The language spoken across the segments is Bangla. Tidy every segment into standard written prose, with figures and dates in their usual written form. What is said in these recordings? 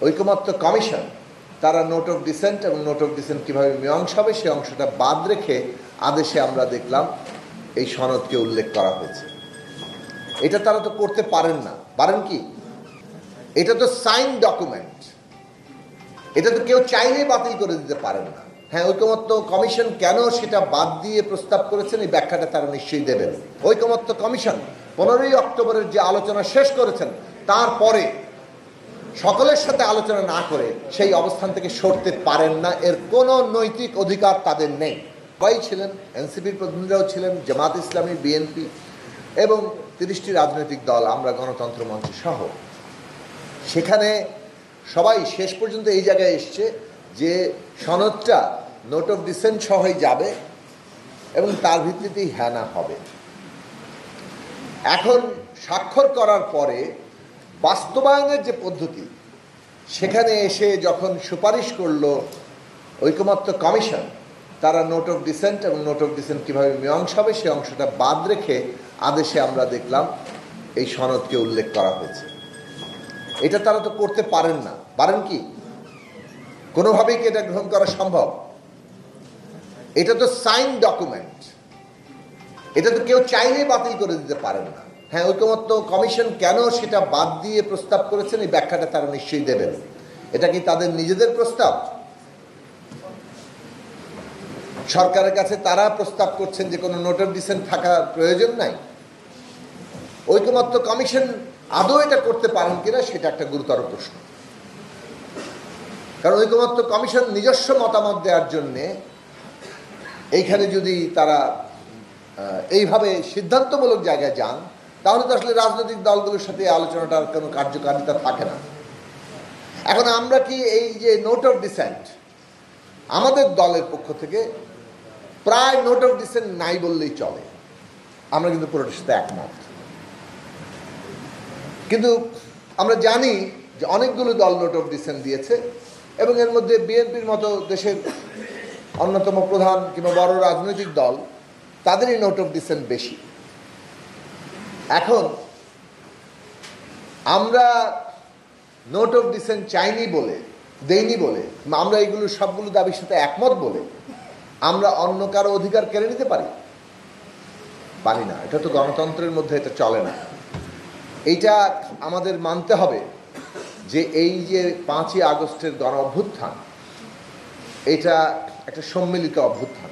ঐকমত্য কমিশন তারা নোট অফ ডিসেন্ট এবং নোট অফ ডিসেন্ট কীভাবে মীমাংসা হবে সেই অংশটা বাদ রেখে আদেশে আমরা দেখলাম এই সনদকে উল্লেখ করা হয়েছে। এটা তারা তো করতে পারেন না। পারেন কি? এটা তো সাইন ডকুমেন্ট, এটা তো কেউ চাইলেই বাতিল করে দিতে পারেন না। হ্যাঁ, ঐকমত্য কমিশন কেন সেটা বাদ দিয়ে প্রস্তাব করেছেন এই ব্যাখ্যাটা তারা নিশ্চয়ই দেবেন। ঐকমত্য কমিশন 15ই অক্টোবরের যে আলোচনা শেষ করেছেন তারপরে সকলের সাথে আলোচনা না করে সেই অবস্থান থেকে সরতে পারেন না, এর কোনো নৈতিক অধিকার তাদের নেই। সবাই ছিলেন, এনসিপির প্রতিনিধিরাও ছিলেন, জামাত ইসলামী, বিএনপি এবং 30টি রাজনৈতিক দল, আমরা গণতন্ত্র মঞ্চ সহ। সেখানে সবাই শেষ পর্যন্ত এই জায়গায় এসছে যে সনদটা নোট অফ ডিসেন্ট সহই যাবে এবং তার ভিত্তিতেই হ্যাঁ না হবে। এখন স্বাক্ষর করার পরে বাস্তবায়নের যে পদ্ধতি, সেখানে এসে যখন সুপারিশ করলো ঐকমত্য কমিশন, তারা নোট অফ ডিসেন্ট এবং নোট অফ ডিসেন্ট কীভাবে মীমাংসা হবে সেই অংশটা বাদ রেখে আদেশে আমরা দেখলাম এই সনদকে উল্লেখ করা হয়েছে। এটা তারা তো করতে পারেন না। পারেন কি? কোনোভাবেই কি এটা গ্রহণ করা সম্ভব? এটা তো সাইন ডকুমেন্ট, এটা তো কেউ চাইলেই বাতিল করে দিতে পারেন না। হ্যাঁ, ঐকমত্য কমিশন কেন সেটা বাদ দিয়ে প্রস্তাব করেছেন এই ব্যাখ্যাটা তারা নিশ্চয়ই দেবেন। এটা কি তাদের নিজেদের প্রস্তাব? সরকারের কাছে তারা প্রস্তাব করছেন যে কোনো নোট অফ ডিসেন্ট থাকার প্রয়োজন নাই। ঐকমত্য কমিশন আদৌ এটা করতে পারেন কিনা সেটা একটা গুরুতর প্রশ্ন। কারণ ঐকমত্য কমিশন নিজস্ব মতামত দেওয়ার জন্যে এইখানে যদি তারা এইভাবে সিদ্ধান্তমূলক জায়গায় যান, তাহলে তো আসলে রাজনৈতিক দলগুলোর সাথে আলোচনাটার কোনো কার্যকারিতা থাকে না। এখন আমরা কি এই যে নোট অফ ডিসেন্ট, আমাদের দলের পক্ষ থেকে প্রায় নোট অফ ডিসেন্ট নাই বললেই চলে, আমরা কিন্তু পুরোটার সাথে একমত। কিন্তু আমরা জানি যে অনেকগুলো দল নোট অফ ডিসেন্ট দিয়েছে এবং এর মধ্যে বিএনপির মতো দেশের অন্যতম প্রধান কিংবা বড় রাজনৈতিক দল, তাদেরই নোট অফ ডিসেন্ট বেশি। এখন আমরা নোট অফ ডিসেন্ট চাইনি বলে, দেইনি বলে, আমরা এইগুলো সবগুলো দাবির সাথে একমত বলে আমরা অন্য কারো অধিকার কেড়ে নিতে পারি না। এটা তো গণতন্ত্রের মধ্যে এটা চলে না। এইটা আমাদের মানতে হবে যে এই যে 5ই আগস্টের গণ অভ্যুত্থান, এটা একটা সম্মিলিত অভ্যুত্থান।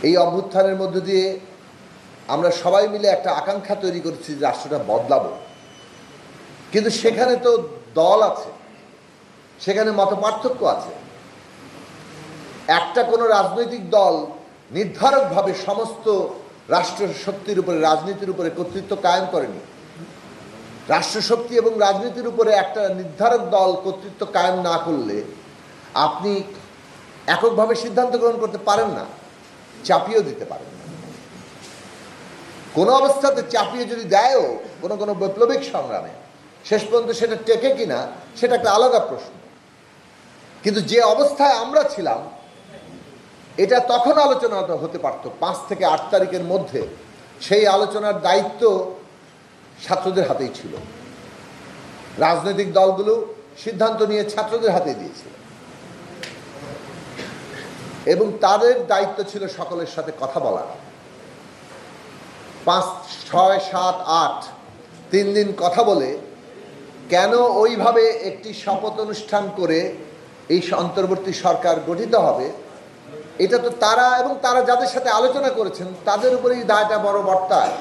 এই অভ্যুত্থানের মধ্য দিয়ে আমরা সবাই মিলে একটা আকাঙ্ক্ষা তৈরি করেছি যে রাষ্ট্রটা বদলাবো। কিন্তু সেখানে তো দল আছে, সেখানে মতপার্থক্য আছে। একটা কোনো রাজনৈতিক দল নির্ধারকভাবে সমস্ত রাষ্ট্র শক্তির উপরে, রাজনীতির উপরে কর্তৃত্ব কায়েম করেনি। রাষ্ট্রশক্তি এবং রাজনীতির উপরে একটা নির্ধারক দল কর্তৃত্ব কায়েম না করলে আপনি এককভাবে সিদ্ধান্ত গ্রহণ করতে পারেন না, চাপিয়েও দিতে পারেন না। কোনো অবস্থাতে চাপিয়ে যদি দেয়ও কোনো বৈপ্লবিক সংগ্রামে, শেষ পর্যন্ত সেটা টেকে কিনা সেটা একটা আলাদা প্রশ্ন। কিন্তু যে অবস্থায় আমরা ছিলাম, এটা তখন আলোচনা হতে পারত 5 থেকে 8 তারিখের মধ্যে। সেই আলোচনার দায়িত্ব ছাত্রদের হাতেই ছিল। রাজনৈতিক দলগুলো সিদ্ধান্ত নিয়ে ছাত্রদের হাতে দিয়েছিল এবং তাদের দায়িত্ব ছিল সকলের সাথে কথা বলা। 5, 6, 7, 8 3 দিন কথা বলে কেন ওইভাবে একটি শপথ অনুষ্ঠান করে এই অন্তর্বর্তী সরকার গঠিত হবে, এটা তো তারা এবং তারা যাদের সাথে আলোচনা করেছেন তাদের উপরেই দায়টা বড় বর্তায়।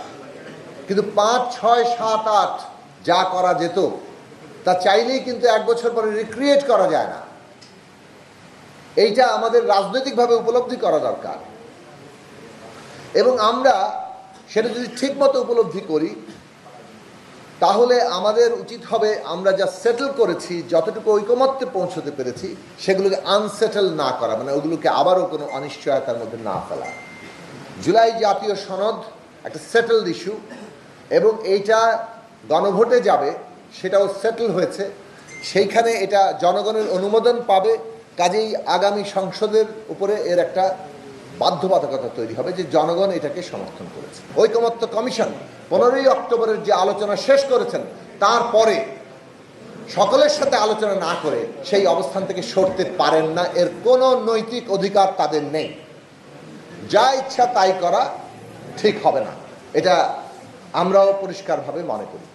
কিন্তু 5, 6, 7, 8 যা করা যেত তা চাইলেই কিন্তু 1 বছর পরে রিক্রিয়েট করা যায় না। এইটা আমাদের রাজনৈতিকভাবে উপলব্ধি করা দরকার এবং আমরা সেটা যদি ঠিকমতো উপলব্ধি করি তাহলে আমাদের উচিত হবে আমরা যা সেটেল করেছি, যতটুকু ঐকমত্যে পৌঁছতে পেরেছি, সেগুলোকে আনসেটেল না করা, মানে ওগুলোকে আবারও কোনো অনিশ্চয়তার মধ্যে না ফেলা। জুলাই জাতীয় সনদ একটা সেটেলড ইস্যু এবং এইটা গণভোটে যাবে, সেটাও সেটেল হয়েছে। সেইখানে এটা জনগণের অনুমোদন পাবে, কাজেই আগামী সংসদের উপরে এর একটা বাধ্যবাধকতা তৈরি হবে যে জনগণ এটাকে সমর্থন করেছে। ঐকমত্য কমিশন 15ই অক্টোবরের যে আলোচনা শেষ করেছেন তারপরে সকলের সাথে আলোচনা না করে সেই অবস্থান থেকে সরতে পারেন না। এর কোনো নৈতিক অধিকার তাদের নেই। যা ইচ্ছা তাই করা ঠিক হবে না, এটা আমরাও পরিষ্কারভাবে মনে করি।